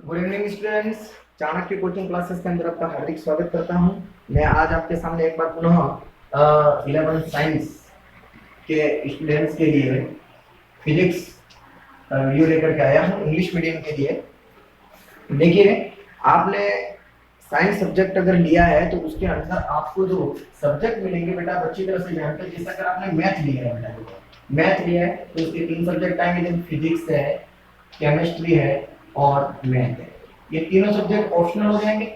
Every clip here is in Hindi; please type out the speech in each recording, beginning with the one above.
Good evening students. Chanakya coaching classes के अंदर आपका हार्दिक स्वागत करता हूं। मैं आज आपके सामने एक बार पुनः 11th साइंस के स्टूडेंट्स के लिए फिजिक्स वीडियो लेकर के आया हूं इंग्लिश मीडियम के लिए। देखिए, आपने साइंस सब्जेक्ट अगर लिया है तो उसके अंदर आपको जो सब्जेक्ट मिलेंगे बेटा आप अच्छी तरह से जानते हैं। जैसे अगर आपने मैथ लिया है बेटा, मैथ लिया है तो उसके 3 सब्जेक्ट आएंगे, जैसे फिजिक्स है, केमिस्ट्री है और मैथ है। ये तीनों सब्जेक्ट ऑप्शनल हो जाएंगे।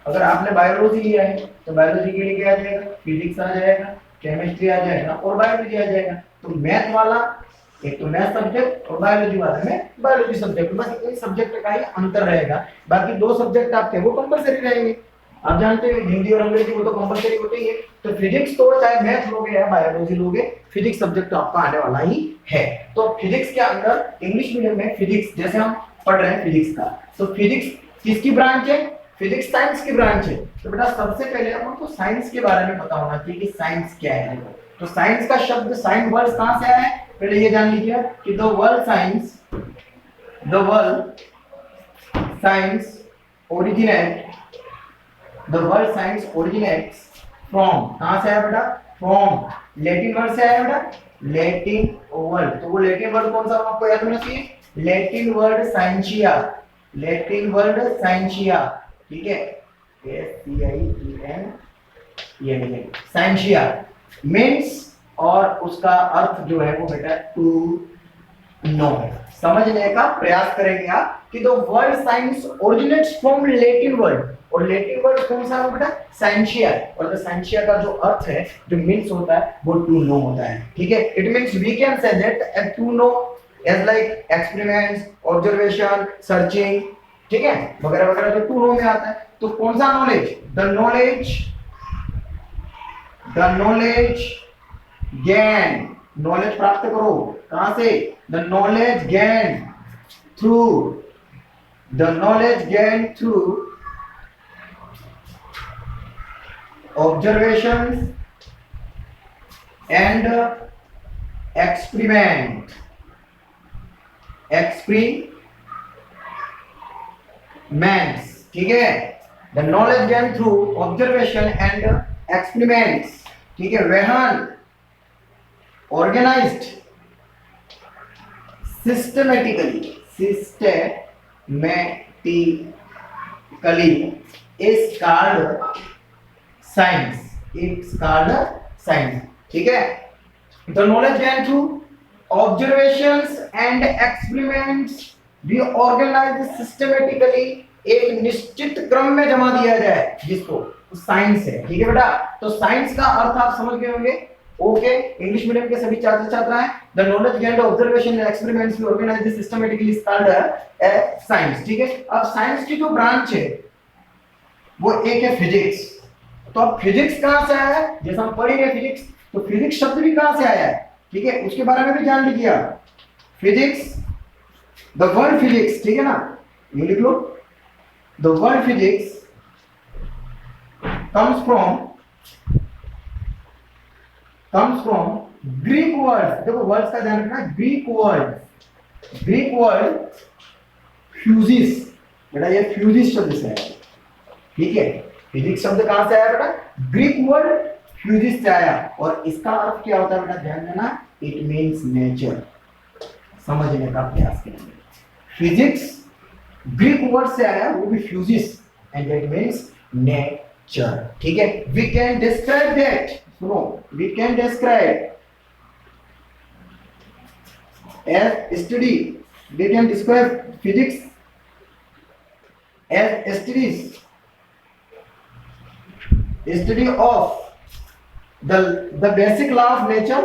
अगर आपने बायोलॉजी लिया है तो बायोलॉजी के लिए क्या आ जाएगा, फिजिक्स आ जाएगा, केमिस्ट्री आ जाएगा और बायोलॉजी आ जाएगा। तो मैथ वाला एक तो मैथ सब्जेक्ट और बायोलॉजी वाला में बायोलॉजी सब्जेक्ट, बस इन सब्जेक्ट का ही अंतर रहेगा। बाकी 2 सब्जेक्ट आपके वो कंपलसरी रहेंगे। आप जानते हैं हिंदी और अंग्रेजी वो तो कंपलसरी होते ही है। तो फिजिक्स तो चाहे मैथ लोगे या बायोलॉजी लोगे, फिजिक्स सब्जेक्ट तो आपका आने वाला ही है। तो फिजिक्स के अंदर इंग्लिश मीडियम में फिजिक्स जैसे हम पढ़ रहे हैं फिजिक्स का, तो फिजिक्स किसकी ब्रांच है? फिजिक्स साइंस की ब्रांच है। तो बेटा सबसे पहले हमको साइंस के बारे में पता होना चाहिए कि साइंस क्या है। तो साइंस का शब्द साइन वर्ड कहां से आया है, पहले ये जान लीजिए कि the world science originates from, कहां से आया बेटा? फ्रॉम लैटिन वर्ड से आया बेटा, लैटिन वर्ड। तो वो लैटिन वर्ड कौन सा आपको याद होना चाहिए? लैटिन वर्ड साइंशिया, ठीक है, साइंशिया मीन्स, और उसका अर्थ जो है वो बेटा टू नो। समझने का प्रयास करेंगे आप कि the word science originates from Latin word, और लैटिन वर्ड कौन सा है बेटा? साइंशिया। और द साइंशिया का जो अर्थ है, जो मीन्स होता है वो टू नो होता है, ठीक है। It means we can say that to know as like experiments, observation, searching, ठीक है, वगैरह वगैरह जो टू नो में आता है। तो कौन सा knowledge? The knowledge gain, knowledge प्राप्त करो कहां से? The knowledge gain through observations and experiments, ठीक है। The knowledge gain through observation and experiments, ठीक है, when organized systematically is called science, ठीक है। The knowledge gain through observations and experiments भी ऑर्गेनाइज सिस्टमेटिकली, एक निश्चित क्रम में जमा दिया जाए, जिसको साइंस है, ठीक है बेटा। तो साइंस का अर्थ आप समझ गए होंगे। ओके, इंग्लिश मीडियम के सभी छात्र छात्राएं, the knowledge gained observation and experiments भी organise systematically is called science, ठीक है। अब साइंस की जो ब्रांच है वो एक है फिजिक्स। तो अब फिजिक्स कहां से आया है? जैसे हम पढ़ेंगे फिजिक्स, तो फिजिक्स शब्द भी कहां से आया है, ठीक है, उसके बारे में भी जान लीजिए आप। फिजिक्स, द वर्ड फिजिक्स, ठीक है ना, ये लिख लो। The word physics comes from Greek word. देखो वर्ड्स का ध्यान रखना, ग्रीक वर्ड फ्यूजिस, बेटा ये फ्यूजिस शब्द से आया, ठीक है। फिजिक्स शब्द कहां से आया बेटा? ग्रीक वर्ड फ्यूजिस से आया। और इसका अर्थ क्या होता है बेटा? ध्यान देना, इट मींस नेचर। समझने का प्रयास करेंगे। फिजिक्स ग्रीक वर्ड से आया, वो भी physis, and it means nature, ठीक है। वी कैन डिस्क्राइब दैट, सुनो, we can describe as study, we can describe physics as study of the basic law of nature,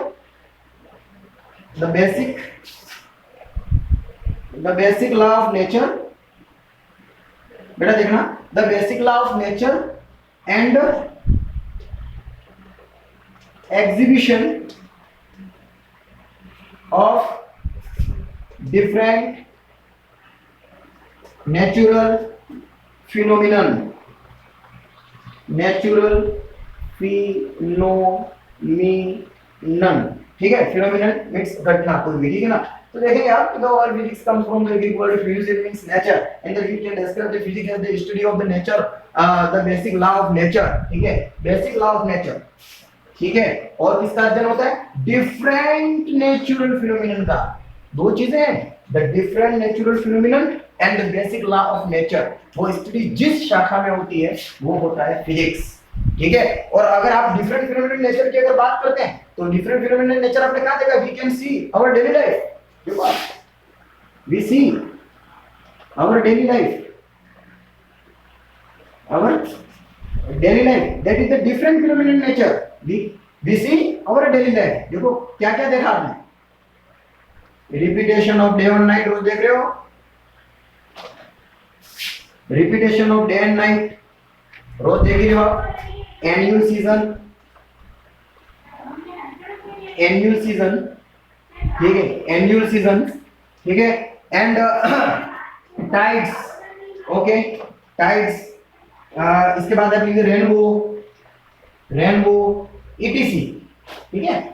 the basic law of nature, बेटा देखना, the basic law of nature and exhibition of different natural phenomenon, ठीक है। फिनोमिनन मींस घटना, कोई भी, ठीक है ना। तो देखेंगे आप the word physics comes from the Greek word phys means nature and the we can describe the physics as the study of the nature, the basic law of nature, ठीक है, basic law of nature, ठीक है। और किसका अध्ययन होता है? डिफरेंट नेचुरल फिनोमिनन का। दो चीजें हैं, the different natural phenomenon and the basic law of nature. वो स्टडी जिस शाखा में होती है वो होता है फिजिक्स, ठीक है। और अगर आप डिफरेंट फिनोमिनन नेचर की अगर बात करते हैं तो डिफरेंट फिनोमिनन नेचर आपने कहा देखा, we can see our daily life, we see our daily life, that is the different phenomenon nature, we see our daily life। देखो क्या क्या देखा आपने, रिपीटेशन ऑफ डे और नाइट रोज देख रहे हो, repetition of day and night रोज देख रहे हो आप, एनुअल सीजन, ठीक है, एनुअल सीजन, ठीक है, एंड टाइड्स, ओके, टाइड्स, इसके बाद आप लिखिए रेनबो ईटीसी, ठीक है,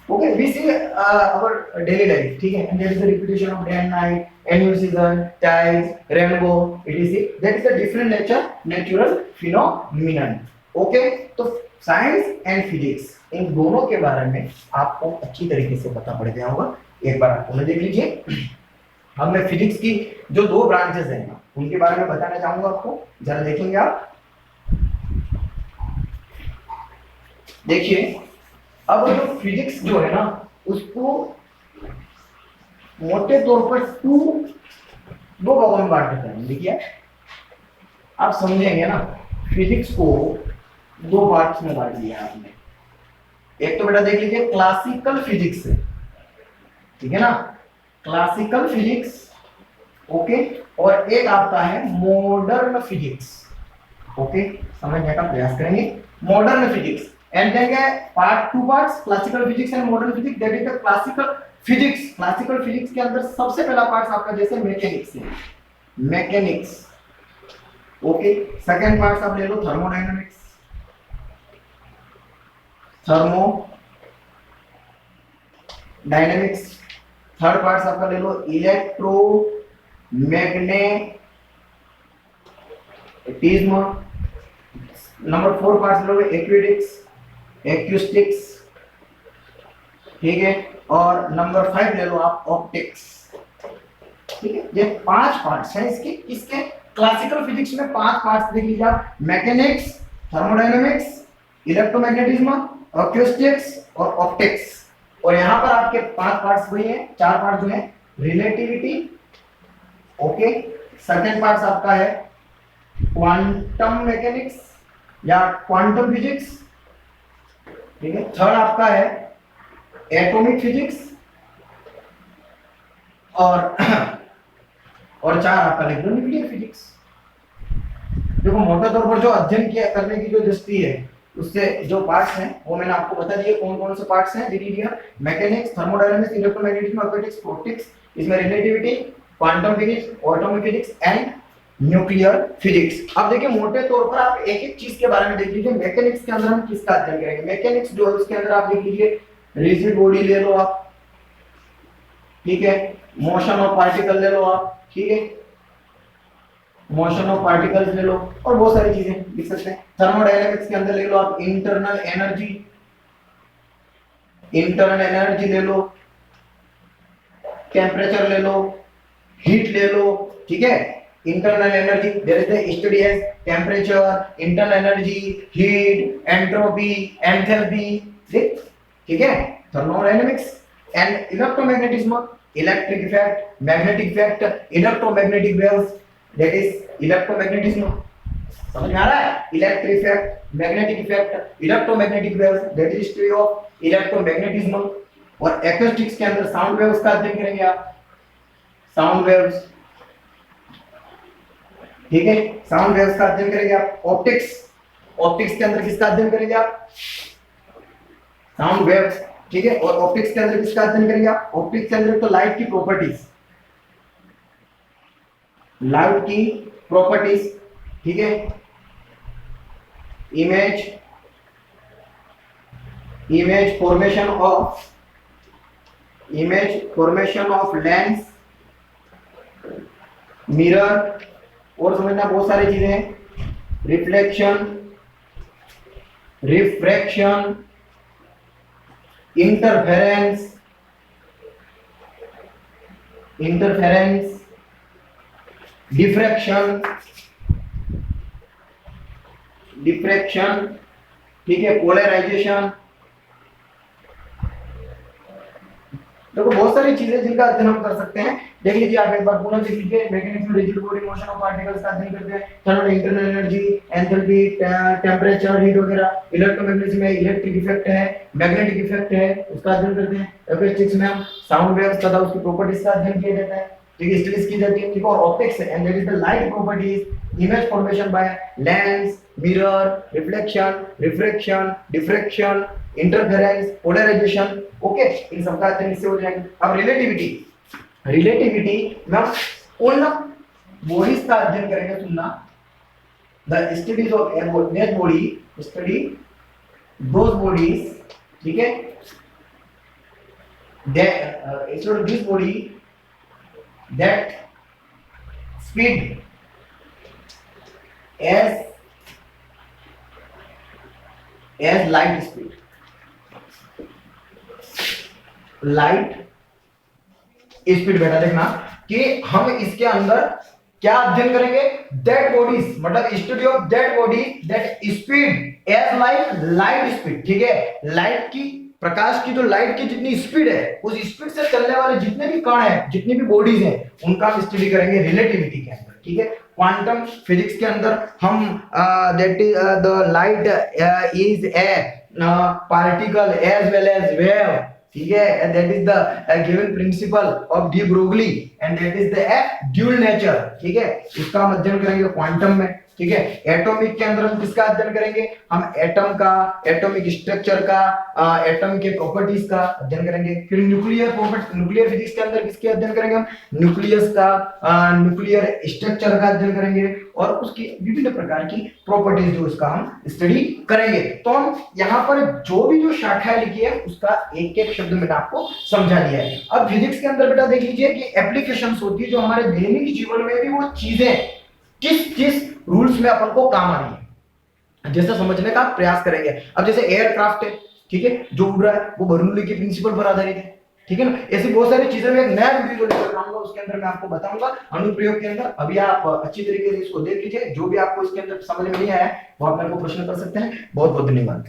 okay, we see our daily life, ठीक है, and that is the repetition of day and night, annual season, tides, rainbow etc, that is the different natural phenomenon, okay. तो साइंस एंड फिजिक्स इन दोनों के बारे में आपको अच्छी तरीके से पता पड़ गया होगा। एक बार आप देख लीजिए। अब मैं फिजिक्स की जो दो ब्रांचेस हैं उनके बारे में बताना चाहूंगा आपको, जरा देखेंगे आप। देखिए अब जो फिजिक्स जो है ना उसको मोटे तौर पर दो भागों में बांट देते हैं। देखिए आप समझेंगे ना, फिजिक्स को दो पार्ट्स में बांट दिया आपने। एक तो बेटा देख लीजिए क्लासिकल फिजिक्स है, ठीक है ना, क्लासिकल फिजिक्स, ओके, और एक आता है मॉडर्न फिजिक्स, ओके, समझने का प्रयास करेंगे modern physics. And then part two parts classical physics and modern physics, that is the classical physics. Classical physics के अंदर सबसे पहला पार्ट आपका जैसे मैकेनिक्स है, मैकेनिक्स, ओके। सेकंड पार्ट आप ले लो थर्मोडायनामिक्स, थर्मोडायनामिक्स। थर्ड पार्ट आपका ले लो इलेक्ट्रोमैग्नेटिज्म। नंबर 4 पार्ट लोगे एक्यूस्टिक्स, ठीक है, और नंबर 5 ले लो आप ऑप्टिक्स, ठीक है। ये 5 पार्ट्स हैं इसके क्लासिकल फिजिक्स में 5 पार्ट्स देख लीजिए आप, मैकेनिक्स, थर्मोडायनामिक्स, इलेक्ट्रोमैग्नेटिज्म, एक्यूस्टिक्स और ऑप्टिक्स। और यहां पर आपके 5 पार्ट्स वही हैं, 4 पार्ट जो है रिलेटिविटी, ओके। सेकंड पार्ट आपका है क्वांटम मैकेनिक्स या क्वांटम फिजिक्स, ठीक है। थर्ड आपका है एटॉमिक फिजिक्स और 4 आपका लिख लो न्यूक्लियर फिजिक्स। देखो मोटे तौर पर जो अध्ययन किया करने की जो दृष्टि है उससे जो पार्ट्स हैं वो मैंने आपको बता दिए कौन कौन से पार्ट्स हैं। Mechanics, thermodynamics, electromagnetism, optics, optics, इसमें relativity, quantum physics, atomic physics and nuclear physics. अब देखिए मोटे तौर पर आप एक एक चीज के बारे में देख लीजिए। मैकेनिक्स के अंदर हम किसका अध्ययन करेंगे? मैकेनिक्स जो है उसके अंदर आप देख लीजिए रिजिड बॉडी ले लो आप, ठीक है, मोशन ऑफ पार्टिकल ले लो आप, ठीक है, मोशन ऑफ पार्टिकल्स ले लो और बहुत सारी चीजें लिख सकते हैं। थर्मोडायनामिक्स के अंदर ले लो आप इंटरनल एनर्जी ले लो, टेम्परेचर ले लो, हीट ले लो, ठीक है। Internal energy there is the study as temperature, internal energy, heat, entropy, enthalpy, ठीक है। Thermodynamics and electromagnetism, electric effect, magnetic effect, electromagnetic waves, that is electromagnetism. समझ में आ रहा है? Electric effect, magnetic effect, electromagnetic waves, that is study of electromagnetism. और एक्यूस्टिक्स के अंदर साउंड वेव्स का अध्ययन करेंगे आप, साउंड वेव्स, ठीक है, साउंड वेव्स का अध्ययन करेंगे आप। ऑप्टिक्स के अंदर किसका अध्ययन करेंगे आप? साउंड वेव्स, ठीक है। और ऑप्टिक्स के अंदर किसका अध्ययन करेंगे आप? ऑप्टिक्स के अंदर तो लाइट की प्रॉपर्टीज, ठीक है, image formation of image formation of lens, mirror, और समझना बहुत सारी चीजें हैं, रिफ्लेक्शन, रिफ्रैक्शन, इंटरफेरेंस, डिफ्रैक्शन, ठीक है, पोलराइजेशन। देखो बहुत सारी चीजें जिनका अध्ययन हम कर सकते हैं। देख लीजिए आप एक बार पुनः देख लीजिए, मैकेनिक्स में rigid body motion of particles का अध्ययन करते हैं, thermal internal energy, enthalpy, temperature, heat वगैरह। इलेक्ट्रोमैग्नेटिज्म में इलेक्ट्रिक इफेक्ट है, मैग्नेटिक इफेक्ट है, उसका अध्ययन करते हैं। एक्oustics में हम साउंड वेव्स तथा उसकी प्रॉपर्टीज का अध्ययन किया जाता है, ठीक है, स्टडीज की जाती है, ठीक है। और optics and that is the light properties, image formation by lens, mirror, reflection, refraction, diffraction, interference, polarisation, okay, इन सब का अध्ययन इससे हो जाएगा। अब रिलेटिविटी में हम उन बॉडीज का अध्ययन करेंगे, सुनना, the studies of that body, study those bodies, ठीक है, that study this body that speed as light speed, light speed. बेटा देखना कि हम इसके अंदर क्या अध्ययन करेंगे, दैट बॉडीज, मतलब study of that body that speed as light speed, ठीक है। लाइट की, प्रकाश की जो लाइट की जितनी स्पीड है, उस स्पीड से चलने वाले जितने भी कण हैं, जितनी भी बॉडीज हैं, उनका हम स्टडी करेंगे रिलेटिविटी के अंदर, ठीक है। क्वांटम फिजिक्स के अंदर हम that is the light is a particle as well as wave, ठीक है, and that is the given principle of de Broglie and that is the dual nature, ठीक है। इसका हम अध्ययन करेंगे क्वांटम में, ठीक है। एटॉमिक के अंदर हम किसका अध्ययन करेंगे, हम एटम का, एटॉमिक स्ट्रक्चर का, एटम के प्रॉपर्टीज का अध्ययन करेंगे। फिर न्यूक्लियर फिजिक्स के अंदर किसके अध्ययन करेंगे, हम न्यूक्लियस का, न्यूक्लियर स्ट्रक्चर का अध्ययन करेंगे और उसकी विभिन्न प्रकार की प्रॉपर्टीज जो उसका हम स्टडी करेंगे। तो हम यहाँ पर जो शाखाएं लिखी है उसका एक एक शब्द मैंने आपको समझा दिया है। अब फिजिक्स के अंदर बेटा देख लीजिए कि एप्लीकेशंस होती है जो हमारे दैनिक जीवन में भी वो चीजें किस किस रूल्स में अपन को काम आ रही है, जैसे समझने का प्रयास करेंगे। अब जैसे एयरक्राफ्ट है, ठीक है, जो उड़ रहा है वो बर्नौली के प्रिंसिपल पर आधारित है, ठीक है ना। ऐसी बहुत सारी चीजें मैं एक नया वीडियो लेकर आऊंगा, उसके अंदर मैं आपको बताऊंगा अनुप्रयोग के अंदर। अभी आप अच्छी तरीके से इसको देख लीजिए, जो भी आपको इसके अंदर समझ में नहीं आया वो आप मेरे को प्रश्न कर सकते हैं। बहुत बहुत धन्यवाद।